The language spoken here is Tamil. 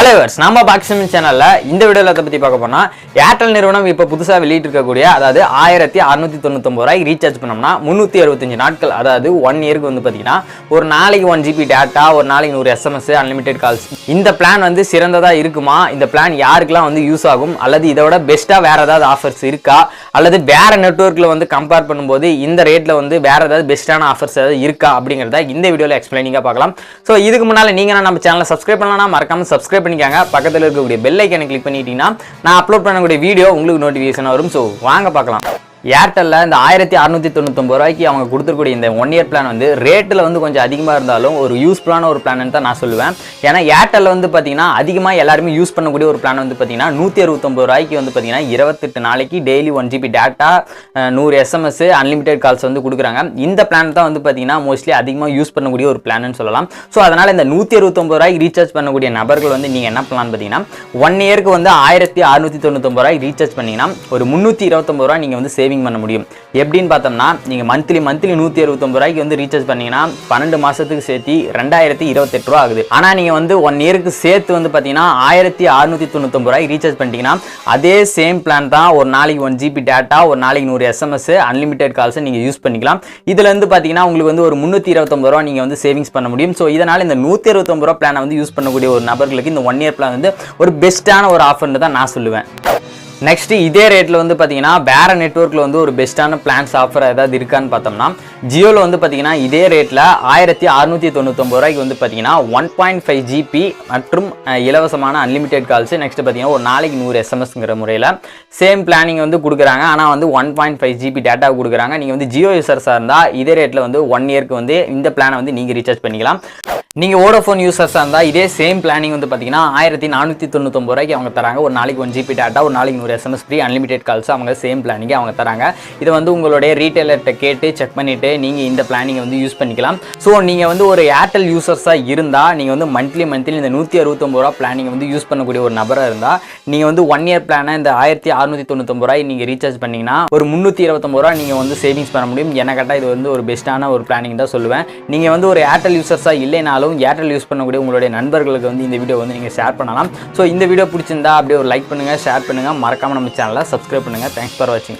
ஹலோ வியூவர்ஸ், நம்ம பாக்ஸிமன் சேனல்ல இந்த வீடியோல பத்தி பார்க்க போனா ஏர்டெல் நிறுவனம் இப்ப புதுசா வெளியிட்டு இருக்கக்கூடிய அதாவது 1699 ரூபாய் ரீசார்ஜ் பண்ணோம்னா 365 நாட்கள் அதாவது 1 இயருக்கு வந்து பாத்தீங்கன்னா ஒரு நாளைக்கு 1 GB டேட்டா, ஒரு நாளைக்கு 100 SMS அன்லிமிட்டெட் கால்ஸ். இந்த பிளான் வந்து சிறந்ததா இருக்குமா? இந்த பிளான் யாருக்கெல்லாம் வந்து யூஸ் ஆகும்? அல்லது இதோட பெஸ்டா வேற ஏதாவது ஆஃபர்ஸ் இருக்கா? அல்லது வேற நெட்வொர்க்ல வந்து கம்பேர் பண்ணும்போது இந்த ரேட்ல வந்து வேற ஏதாவது பெஸ்டான ஆஃபர்ஸ் ஏதாவது இருக்கா அப்படிங்கறத இந்த வீடியோல எக்ஸ்பிளைனிங்கா பார்க்கலாம். சோ இதுக்கு முன்னால நீங்க நம்ம சேனலை சப்ஸ்கிரைப் பண்ணலனா மறக்காம சப்ஸ்கிரைப் பண்ணிக்கங்க. பக்கத்துல இருக்கக்கூடிய பெல் ஐகானை கிளிக் பண்ணிட்டீங்கன்னா நான் அப்லோட் பண்ணக்கூடிய வீடியோ உங்களுக்கு நோட்டிஃபிகேஷன் வரும். சோ வாங்க பார்க்கலாம். ஏர்டெல்ல இந்த 1699 ரூபாய்க்கு அவங்க கொடுத்துருக்கூடிய இந்த 1 இயர் பிளான் வந்து ரேட்டில் வந்து கொஞ்சம் அதிகமாக இருந்தாலும் ஒரு யூஸ்ஃபுல்லான ஒரு பிளான் தான் நான் சொல்லுவேன். ஏன்னா ஏர்டெல்ல வந்து பார்த்தீங்கன்னா அதிகமாக எல்லாருமே யூஸ் பண்ணக்கூடிய ஒரு பிளான் வந்து பார்த்தீங்கன்னா 169 ரூபாய்க்கு வந்து பார்த்தீங்கன்னா 28 நாளைக்கு daily 1 GB data, 100 SMS unlimited calls வந்து கொடுக்குறாங்க. இந்த பிளான் தான் வந்து பார்த்தீங்கன்னா மோஸ்ட்லி அதிகமாக யூஸ் பண்ணக்கூடிய ஒரு பிளான்னு சொல்லலாம். ஸோ அதனால் இந்த 169 ரூபாய்க்கு ரீசார்ஜ் பண்ணக்கூடிய நபர்கள் வந்து நீங்கள் என்ன பிளான் பார்த்தீங்கன்னா 1 இயருக்கு வந்து 1699 ரூபாய்க்கு ரீசார்ஜ் பண்ணீங்கன்னா ஒரு 329 ரூபாய் நீங்கள் வந்து பண்ண முடியும். எப்படின்னு பார்த்தோம்னா நீங்க மந்த்லி 169 ரூபாய்க்கு வந்து ரீசார்ஜ் பண்ணீங்கன்னா 12 மாசத்துக்கு சேர்த்து 2028 ரூபாய் ஆகுது. ஆனா நீங்க வந்து 1 இயருக்கு சேர்த்து வந்து பாத்தீங்கன்னா 1699 ரூபாய்க்கு ரீசார்ஜ் பண்ணிட்டீங்கன்னா அதே சேம் பிளான் தான். ஒரு நாளைக்கு 1 GB டேட்டா, ஒரு நாளைக்கு 100 SMS அன்லிமிட்டெட் கால்ஸ் நீங்க யூஸ் பண்ணிக்கலாம். இதுல இருந்து பாத்தீங்கன்னா உங்களுக்கு வந்து ஒரு 329 ரூபாய் நீங்க வந்து சேவிங்ஸ் பண்ண முடியும். சோ இதனால இந்த 129 ரூபாய் பிளானை வந்து யூஸ் பண்ணக்கூடிய ஒரு நபர்களுக்கு இந்த 1 இயர் பிளான் வந்து ஒரு பெஸ்டான ஒரு ஆஃபர்னு தான் நான் சொல்லுவேன். நெக்ஸ்ட் இதே ரேட்ல வந்து பாத்தீங்கன்னா வேற நெட்வொர்க்ல வந்து ஒரு பெஸ்டான பிளான்ஸ் ஆஃபர் ஏதாவது இருக்கான்னு பார்த்தோம்னா ஜியோல வந்து பாத்தீங்கன்னா இதே ரேட்ல 1699 ரூபாய்க்கு வந்து பாத்தீங்கன்னா 1.5 GB மற்றும் இலவசமான அன்லிமிட்டெட் கால்ஸ், நெக்ஸ்ட் பாத்தீங்கன்னா ஒரு நாளைக்கு 100 SMSங்கிற முறையில சேம் பிளானிங் வந்து கொடுக்குறாங்க. ஆனா வந்து 1.5 GB டேட்டா கொடுக்குறாங்க. நீங்க வந்து ஜியோ யூசர்ஸா இருந்தா இதே ரேட்ல வந்து 1 இயருக்கு வந்து இந்த பிளானை வந்து நீங்க ரீசார்ஜ் பண்ணிக்கலாம். நீங்க வோடஃபோன் யூசர்ஸா இருந்தா இதே சேம் பிளானிங் வந்து பாத்தீங்கன்னா 1499 ரூபாய்க்கு அவங்க தராங்க. ஒரு நாளைக்கு 1 GB டேட்டா, ஒரு நாளைக்கு 100 SMS ஃப்ரீ அன்லிமிட்டெட் கால்ஸ் அவங்க சேம் பிளானிங்க அவங்க தராங்க. இதை வந்து உங்களுடைய ரீட்டைலர்கிட்ட கேட்டு செக் பண்ணிட்டு நீங்க இந்த பிளானிங்கை வந்து யூஸ் பண்ணிக்கலாம். ஸோ நீங்க வந்து ஒரு ஏர்டெல் யூசர்ஸா இருந்தா நீங்க வந்து மந்த்லி இந்த 169 ரூபாய் பிளானிங் வந்து யூஸ் பண்ணக்கூடிய ஒரு நபரா இருந்தா நீங்க வந்து 1 இயர் பிளானை இந்த 1699 ரூபாய் நீங்க ரீசார்ஜ் பண்ணீங்கன்னா ஒரு 329 ரூபாய் நீங்க வந்து சேவிங்ஸ் பண்ண முடியும். என்ன கேட்டா இது வந்து ஒரு பெஸ்டான ஒரு பிளானிங் தான் சொல்லுவேன். நீங்க வந்து ஒரு ஏர்டெல் யூசர்ஸா இல்லைனாலும் ஏர்டெல் யூஸ் பண்ணக்கூடிய உங்களுடைய நண்பர்களுக்கு வந்து இந்த வீடியோ வந்து நீங்க ஷேர் பண்ணலாம். ஸோ இந்த வீடியோ பிடிச்சிருந்தா அப்படியே ஒரு லைக் பண்ணுங்க, ஷேர் பண்ணுங்க, மறக்காம நம்ம சேனலை சப்ஸ்கிரைப் பண்ணுங்க. தேங்க்ஸ் ஃபார் வாட்சிங்.